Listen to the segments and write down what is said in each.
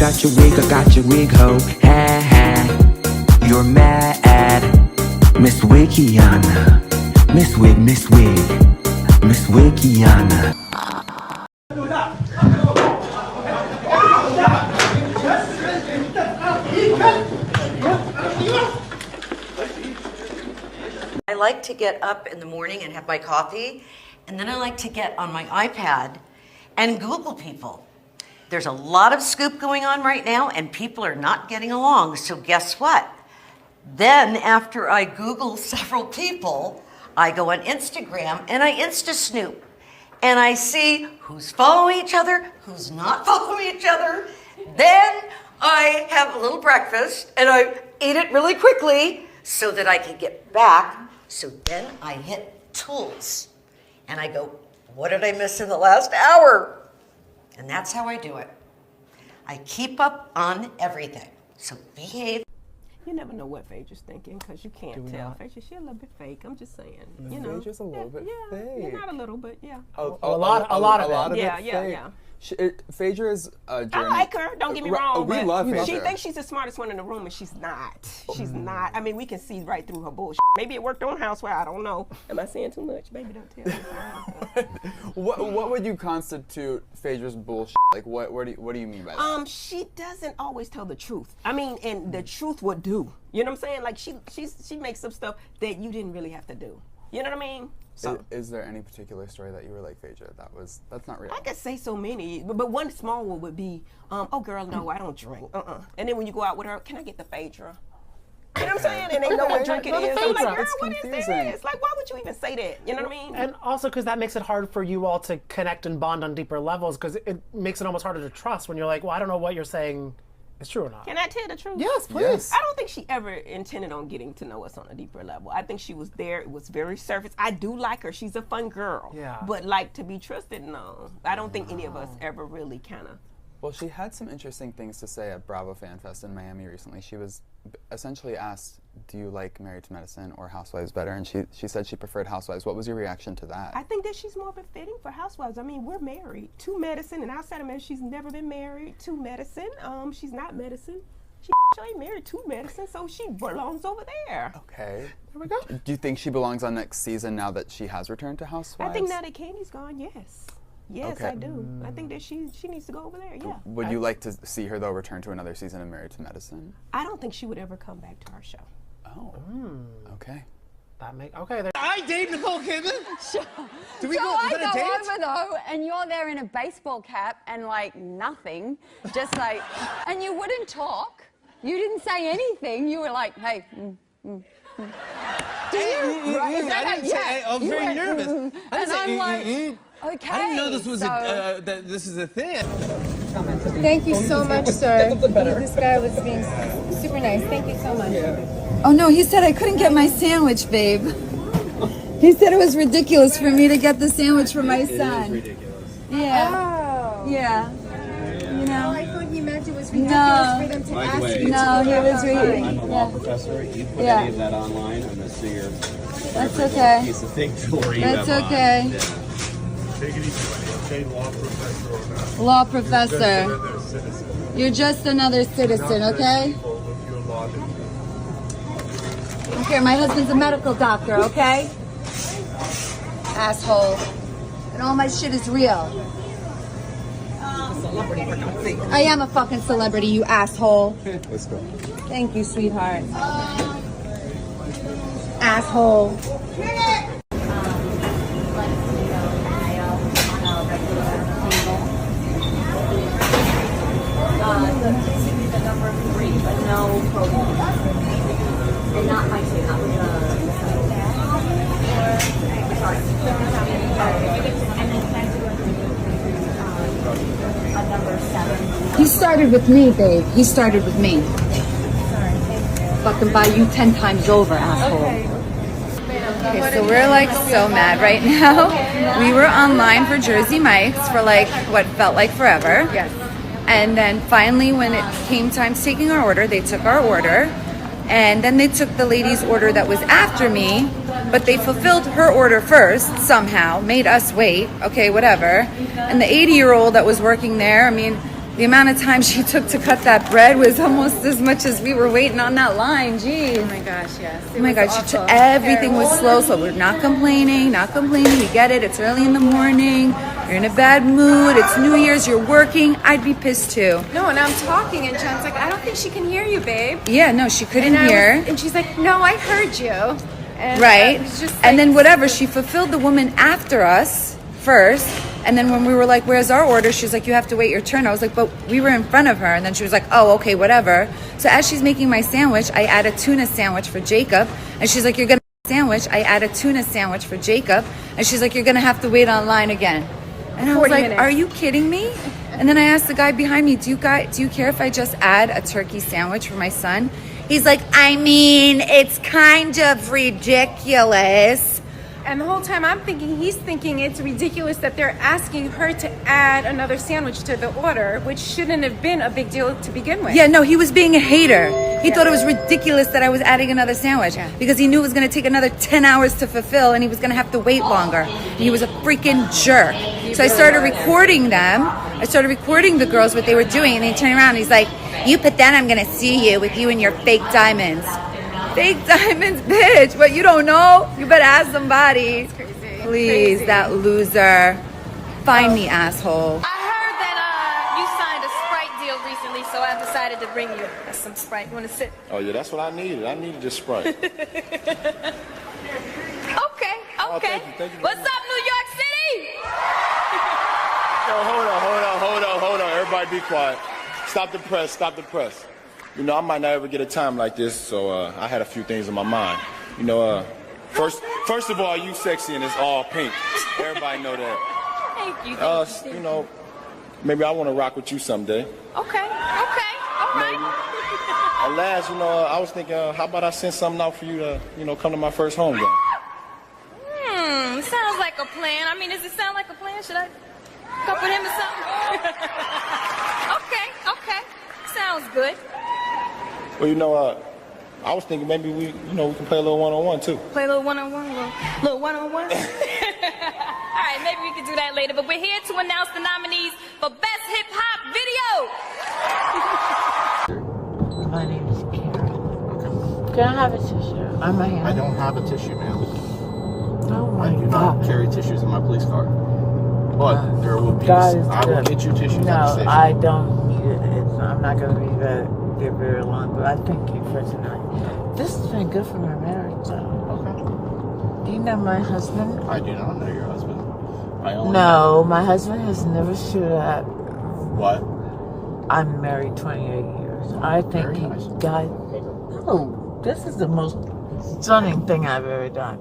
I got your wig, ho. Ha ha. You're mad. Miss Wikiana. Miss Wig, Miss Wikiana. I like to get up in the morning and have my coffee, and then I like to get on my iPad and Google people. There's a lot of scoop going on right now, and people are not getting along, so guess what? Then after I Google several people, I go on Instagram and I Insta snoop, and I see who's following each other, who's not following each other. Then I have a little breakfast and I eat it really quickly so that I can get back. So then I hit tools and I go, what did I miss in the last hour? And that's how I do it. I keep up on everything. So behave. You never know what Phaedra's thinking because you can't tell. Phaedra, she's a little bit fake. I'm just saying. You know, Phaedra's a little bit fake. Yeah, not a little, but yeah. A lot of it. Yeah. Phaedra is a journey. I like her. Don't get me wrong. We love Phaedra. She thinks she's the smartest one in the room, and she's not. She's not. I mean, we can see right through her bullshit. Maybe it worked on Housewives. I don't know. Am I saying too much? Baby, don't tell me. What would you constitute Phaedra's bullshit? Like, what do you mean by that? She doesn't always tell the truth. I mean, and the truth would do. You know what I'm saying? Like, she makes some stuff that you didn't really have to do. You know what I mean? So, is there any particular story that you were like, Phaedra, that's not real? I could say so many, but one small one would be, oh girl, no, I don't drink. And then when you go out with her, can I get the Phaedra? You know what I'm saying? And they know what drink it is. I'm like, girl, what is this? Like, why would you even say that? You know what I mean? And also because that makes it hard for you all to connect and bond on deeper levels, because it makes it almost harder to trust when you're like, well, I don't know what you're saying is true or not. Can I tell the truth? Yes, please. Yes. I don't think she ever intended on getting to know us on a deeper level. I think she was there. It was very surface. I do like her. She's a fun girl. Yeah. But like to be trusted, no. I don't think any of us ever really kind of. Well, she had some interesting things to say at Bravo Fan Fest in Miami recently. She was essentially asked, do you like Married to Medicine or Housewives better? And she said she preferred Housewives. What was your reaction to that? I think that she's more befitting for Housewives. I mean, we're married to Medicine, and outside of Medicine, she's never been married to Medicine. She's not Medicine. She ain't married to Medicine, so she belongs over there. Okay. There we go. Do you think she belongs on next season now that she has returned to Housewives? I think now that Candy's gone, yes. Yes, okay. I do. I think that she needs to go over there, yeah. Would you like to see her, though, return to another season of Married to Medicine? I don't think she would ever come back to our show. Oh. Okay. Okay. I date Nicole Kidman? Sure. Do we so go I on a go date? over though, and you're there in a baseball cap and like nothing, just like, and you wouldn't talk. You didn't say anything. You were like, hey. Do you? Right? I didn't say. I was very nervous. I didn't And say. I'm like, okay. I didn't know this was so, that this is a thing. Thank you so much, sir. This guy was being super nice. Thank you so much. Oh no, he said I couldn't get my sandwich, babe. He said it was ridiculous for me to get the sandwich for my son. Ridiculous. Yeah. Oh. Yeah. You know? I thought he meant it was ridiculous for them to By the ask way, you. No, he was reading. I'm a law professor. You put any of that online, I'm gonna sue your That's okay. piece of fake jewelry. That's okay. Take it easy, buddy. Okay, law professor or not. Law professor. You're just another citizen, okay? Okay, my husband's a medical doctor, okay? Asshole. And all my shit is real. I am a fucking celebrity, you asshole. Let's go. Thank you, sweetheart. Asshole. The number 3, but no program. And not my two, not with a number 7. He started with me, babe. He started with me. Fucking buy you 10 times over, asshole. Okay, so we're like so mad right now. We were online for Jersey Mike's for like what felt like forever. Yes. And then finally when it came time to taking our order, they took our order. And then they took the lady's order that was after me, but they fulfilled her order first somehow, made us wait, okay, whatever. And the 80-year-old that was working there, I mean, The amount of time she took to cut that bread was almost as much as we were waiting on that line. Jeez. Oh my gosh, yes. Oh my God, everything was slow, so we're not complaining, We get it. It's early in the morning. You're in a bad mood. It's New Year's. You're working. I'd be pissed too. No, and I'm talking, and Jen's like, I don't think she can hear you, babe. Yeah, no, she couldn't hear. And she's like, no, I heard you. And, right. It was just and like, then whatever, she fulfilled the woman after us first. And then when we were like, where's our order? She was like, you have to wait your turn. I was like, but we were in front of her. And then she was like, oh, okay, whatever. So as she's making my sandwich, I add a tuna sandwich for Jacob. And she's like, you're going to sandwich. I add a tuna sandwich for Jacob. And she's like, you're going to have to wait online again. And I was like, are you kidding me? And then I asked the guy behind me, do you care if I just add a turkey sandwich for my son? He's like, I mean, it's kind of ridiculous. And the whole time he's thinking it's ridiculous that they're asking her to add another sandwich to the order, which shouldn't have been a big deal to begin with. Yeah, no, he was being a hater. He thought it was ridiculous that I was adding another sandwich because he knew it was going to take another 10 hours to fulfill and he was going to have to wait longer. And he was a freaking jerk. So I started recording them. I started recording the girls, what they were doing, and they turned around and he's like, you put that, I'm going to sue you with you and your fake diamonds. Fake diamonds, bitch. What, you don't know? You better ask somebody. That's crazy. Please, Crazy. that loser. Find me, asshole. I heard that you signed a Sprite deal recently, so I decided to bring you some Sprite. You want to sit? Oh yeah, that's what I needed. I needed this Sprite. Okay. Oh, thank you What's up, New York City? Yo, hold on. Everybody be quiet. Stop the press. You know, I might not ever get a time like this, so I had a few things in my mind. You know, first of all, you sexy and it's all pink. Everybody know that. Thank you. You know, maybe I want to rock with you someday. Okay. All right. And last, you know, I was thinking, how about I send something out for you to, you know, come to my first home game? Sounds like a plan. I mean, does it sound like a plan? Should I couple him or something? Okay. Sounds good. Well, you know, I was thinking maybe we can play a little one-on-one too. Play a little one-on-one, little one-on-one. All right, maybe we can do that later. But we're here to announce the nominees for Best Hip Hop Video. My name is Karen. Can I have a tissue? On my hand. I don't have a tissue, ma'am. Oh my I do God. not carry tissues in my police car. But there will be. God is I will good. get you tissues. No, at the station. I don't need it. I'm not going to be very long, but I thank you for tonight. This has been good for my marriage, though. Okay. Do you know my husband? I do not know your husband. No, my husband has never stood up. What? I'm married 28 years. I think he died. Oh, this is the most stunning thing I've ever done.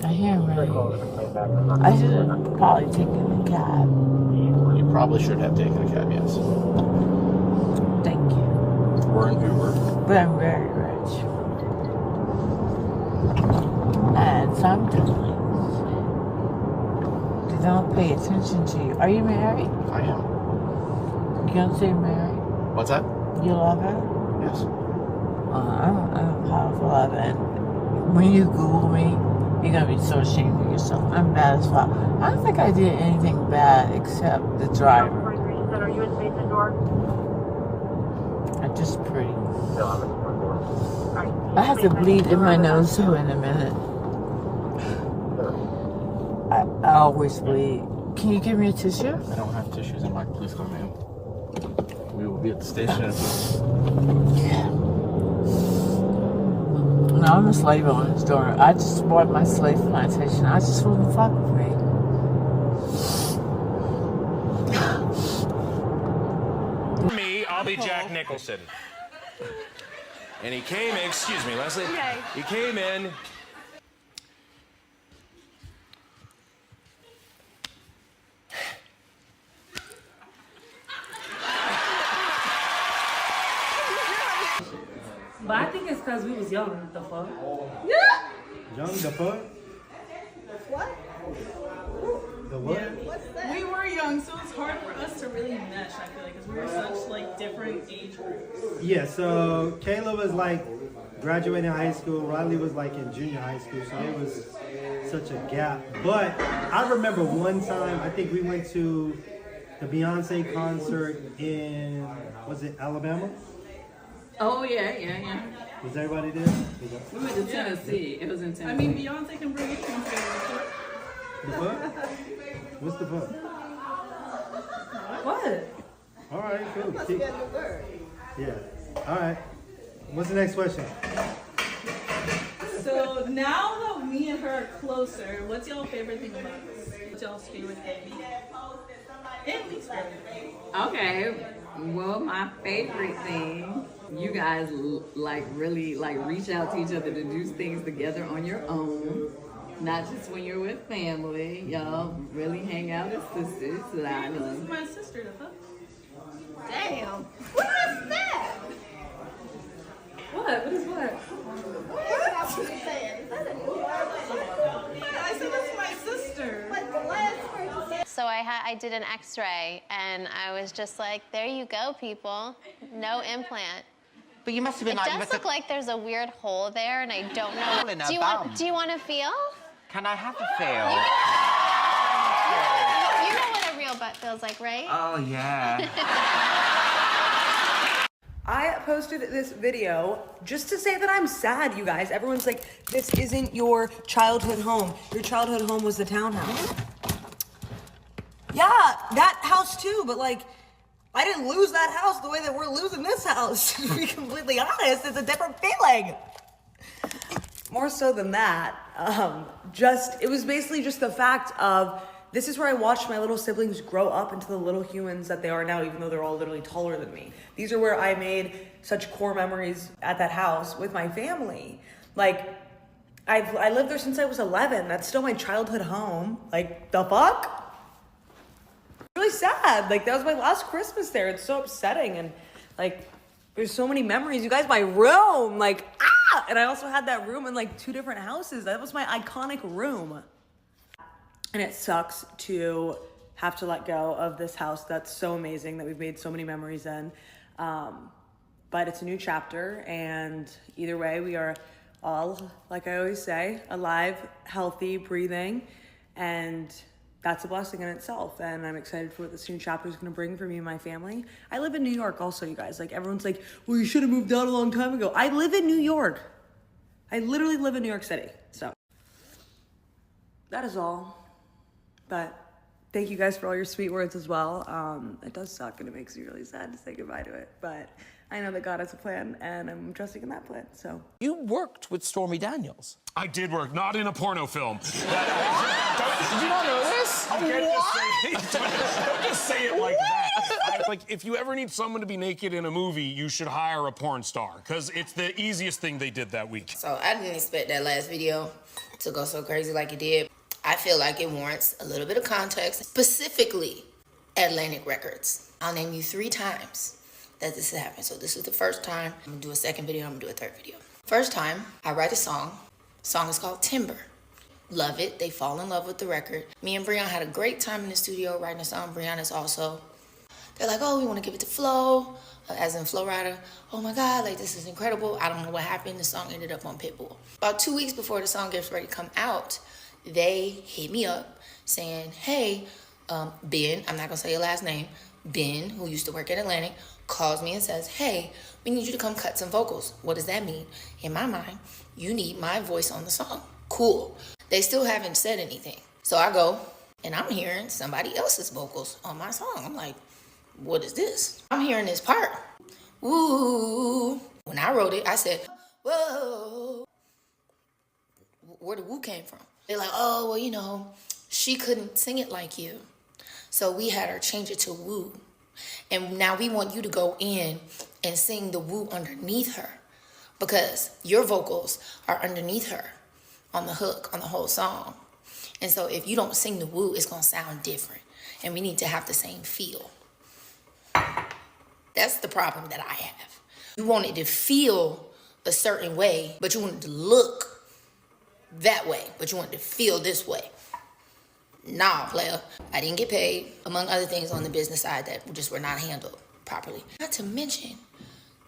I hear him really. I should have probably taken a cab. You probably should have taken a cab, yes. Thank you. Or an Uber. But I'm very rich. And sometimes they don't pay attention to you. Are you married? I am. You gonna say married? What's that? You love her? Yes. I'm a powerful lover. And when you Google me, you're gonna be so ashamed of yourself. I'm bad as fuck. I don't think I did anything bad except the driver. Are you in Phaedra door? I'm just pretty. I have to bleed in my nose so in a minute. I always bleed. Can you give me a tissue? I don't have tissues in my police car, ma'am. We will be at the station. Yeah. No, I'm a slave owner store. I just bought my slave plantation. I just wouldn't fuck with me. Me, I'll be Jack Nicholson. And he came in, excuse me, Leslie. Okay. He came in. But I think it's because we was young, the fuck. Young, the fuck? What? The what? We were young, so it's hard for us to really mesh, I feel like, because we were such, like, different age groups. Yeah, so Kayla was like graduating high school, Riley was like in junior high school, so it was such a gap. But I remember one time, I think we went to The Beyonce concert in, was it Alabama? Oh yeah. Was everybody there? We went to Tennessee. It was in Tennessee. I mean, Beyonce can bring it to you. The book? What's the book? What? All right, cool. Yeah. All right. What's the next question? So now that me and her are closer, what's y'all favorite thing about us? What's y'all's favorite thing? And least favorite thing. Okay, well, my favorite thing, you guys really reach out to each other to do things together on your own, not just when you're with family. Y'all really hang out as sisters that I This know. is my sister, the fuck? Damn. What is that? What? What is what? What is that saying? I said that's my sister. Like the last person. So I did an x-ray and I was just like, there you go, people. No implant. But you must have been It does look like there's a weird hole there and I don't know. In her Do you bum. want to feel? Can I have a feel? You know what a real butt feels like, right? Oh, yeah. I posted this video just to say that I'm sad, you guys. Everyone's like, this isn't your childhood home. Your childhood home was the townhouse. Yeah, that house too, but like, I didn't lose that house the way that we're losing this house. To be completely honest, it's a different feeling. More so than that, it was basically just the fact of, this is where I watched my little siblings grow up into the little humans that they are now, even though they're all literally taller than me. These are where I made such core memories at that house with my family. Like, I lived there since I was 11. That's still my childhood home. Like, the fuck? Really sad. Like, that was my last Christmas there. It's so upsetting. And like, there's so many memories. You guys, my room, like, ah! And I also had that room in like 2 different houses. That was my iconic room. And it sucks to have to let go of this house that's so amazing that we've made so many memories in. But it's a new chapter, and either way, we are all, like I always say, alive, healthy, breathing, and that's a blessing in itself. And I'm excited for what this new chapter is gonna bring for me and my family. I live in New York also, you guys. Like, everyone's like, well, you should have moved out a long time ago. I live in New York. I literally live in New York City, so. That is all. But thank you guys for all your sweet words as well. It does suck and it makes me really sad to say goodbye to it, but I know that God has a plan and I'm trusting in that plan, so. You worked with Stormy Daniels. I did work, not in a porno film. Did you not know this? Don't just say it like that. Like, if you ever need someone to be naked in a movie, you should hire a porn star, because it's the easiest thing they did that week. So I didn't expect that last video to go so crazy like it did. I feel like it warrants a little bit of context, specifically Atlantic Records. I'll name you 3 times that this has happened. So this is the first time. I'm gonna do a second video, I'm gonna do a third video. First time, I write a song. Song is called Timber. Love it, they fall in love with the record. Me and Breon had a great time in the studio writing a song. Breon is also, they're like, oh, we wanna give it to Flo, as in Flo Rida. Oh my God, like this is incredible. I don't know what happened, the song ended up on Pitbull. About 2 weeks before the song gets ready to come out, they hit me up saying, hey, Ben, I'm not gonna say your last name, Ben, who used to work at Atlantic, calls me and says, hey, we need you to come cut some vocals. What does that mean? In my mind, you need my voice on the song. Cool. They still haven't said anything. So I go, and I'm hearing somebody else's vocals on my song. I'm like, what is this? I'm hearing this part. Woo. When I wrote it, I said, whoa. Where the woo came from? They're like, oh, well, you know, she couldn't sing it like you. So we had her change it to woo. And now we want you to go in and sing the woo underneath her, because your vocals are underneath her on the hook, on the whole song. And so if you don't sing the woo, it's gonna sound different. And we need to have the same feel. That's the problem that I have. You want it to feel a certain way, but you want it to look that way, but you want it to feel this way. Nah, player. I didn't get paid, among other things on the business side that just were not handled properly. Not to mention,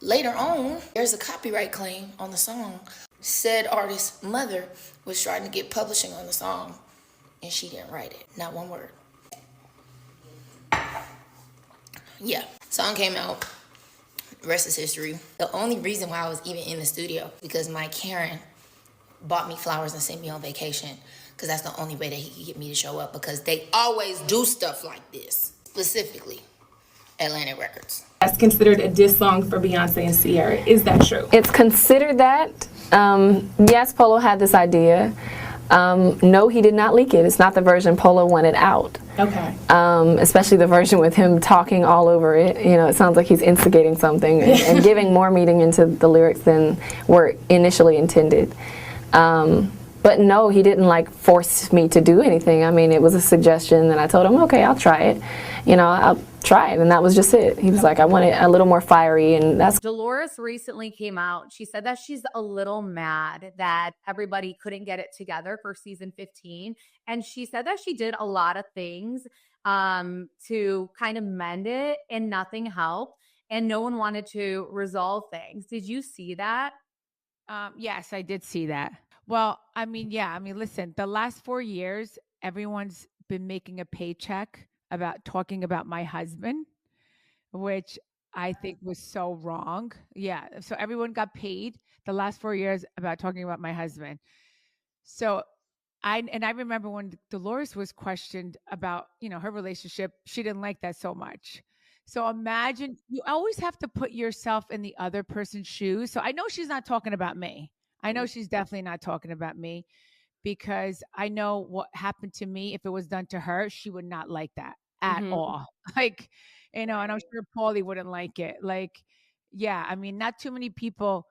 later on, there's a copyright claim on the song. Said artist's mother was trying to get publishing on the song, and she didn't write it. Not one word. Yeah, song came out. Rest is history. The only reason why I was even in the studio because my Karen bought me flowers and sent me on vacation because that's the only way that he could get me to show up because they always do stuff like this, specifically Atlantic Records. That's considered a diss song for Beyonce and Sierra. Is that true? It's considered that. Yes, Polo had this idea. No, he did not leak it. It's not the version Polo wanted out. Okay. Especially the version with him talking all over it. You know, it sounds like he's instigating something and giving more meaning into the lyrics than were initially intended. But no, he didn't like force me to do anything. I mean, it was a suggestion and I told him, okay, I'll try it. You know, I'll try it. And that was just it. He was like, I want it a little more fiery, and that's. Dolores recently came out. She said that she's a little mad that everybody couldn't get it together for season 15. And she said that she did a lot of things to kind of mend it and nothing helped. And no one wanted to resolve things. Did you see that? Yes, I did see that. Well, I mean, yeah. I mean, listen, the last 4 years, everyone's been making a paycheck about talking about my husband, which I think was so wrong. Yeah. So everyone got paid the last 4 years about talking about my husband. So I remember when Dolores was questioned about, you know, her relationship, she didn't like that so much. So imagine, you always have to put yourself in the other person's shoes. So I know she's not talking about me. I know she's definitely not talking about me because I know what happened to me. If it was done to her, she would not like that at all. Like, you know, and I'm sure Paulie wouldn't like it. Like, yeah, I mean, not too many people,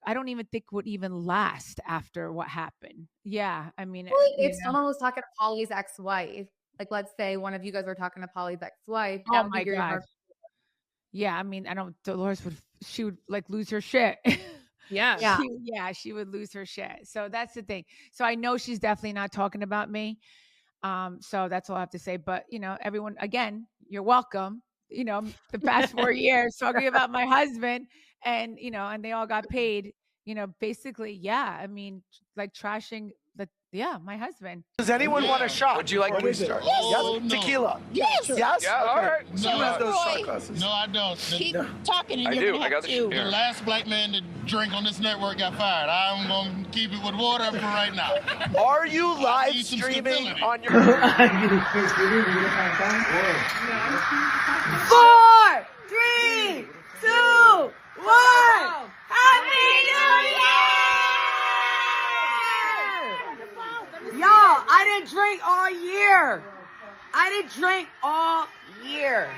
I don't even think would even last after what happened. Yeah, I mean. If someone was talking to Paulie's ex-wife, like let's say one of you guys were talking to Paulie's ex-wife. Oh my God. Yeah, I mean, Dolores she would like lose her shit. Yeah. She would lose her shit. So that's the thing. So I know she's definitely not talking about me. So that's all I have to say. But, you know, everyone, again, you're welcome. You know, the past 4 years talking about my husband and, you know, and they all got paid, you know, basically, yeah. I mean, like trashing my husband. Does anyone want a shot? Would you like to start? Oh, Yes. No. Tequila. Yes. Yes? Yeah, Okay. all right. Who has those shot glasses? No, I don't. Keep talking and you're gonna have to. The last black man to drink on this network got fired. I'm going to keep it with water for right now. Are you live streaming on your... 4, 3, Three, 2, 1. Happy New Year! Y'all, I didn't drink all year.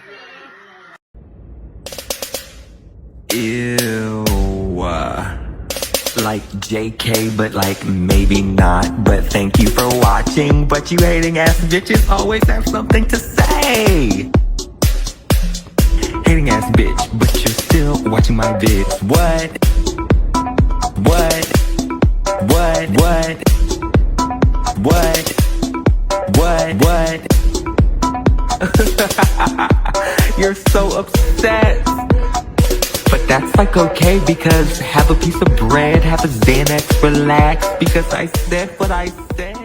Ew. Like JK, but like maybe not. But thank you for watching. But you hating ass bitches always have something to say. Hating ass bitch, but you're still watching my vids. What? You're so upset. But that's like okay, because have a piece of bread, have a Xanax, relax, because I said what I said.